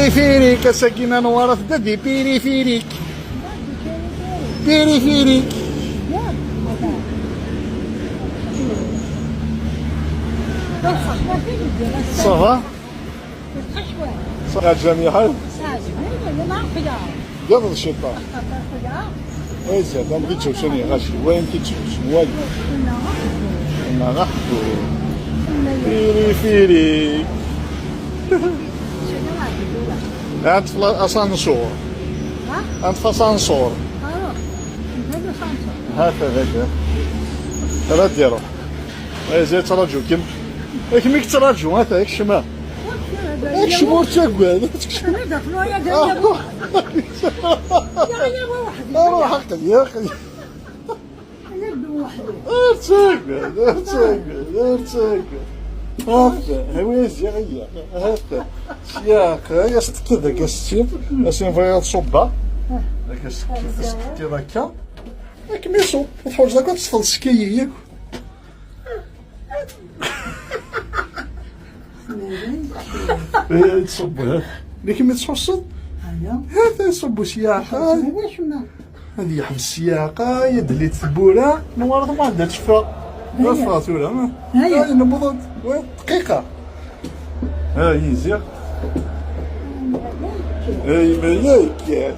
بيريفيريك السكينة نوارة ددي بيريفيريك بيريفيريك صافا صافا جميعا قبل الشيطان وين زاد ما بغيتش شنو غاشي وين كيتشوف والو انا غحكو بيريفيريك أنت في الأسانسور أنت في الأسانسور هكذا لا ديرو زيد تراجعو كيما تراجعو هذاك الشمال هاك شمور تاكل روح اقتل يا اخي ارتاكل هكا هواز يا غيا هكا ياك يا ستكي ذاك السيف اسين فيا تصبا ذاك السكي هكا كيما يصب تحوج ذاك تصفل السكي ياك تصب هذا اللي كيما تحصل هذا يصب سياقه هذه يحب السياقه يدلي الثبوره نوار ما عندها تشفى الفاتوره هاي نبض دقيقه هاي زين اي ملاك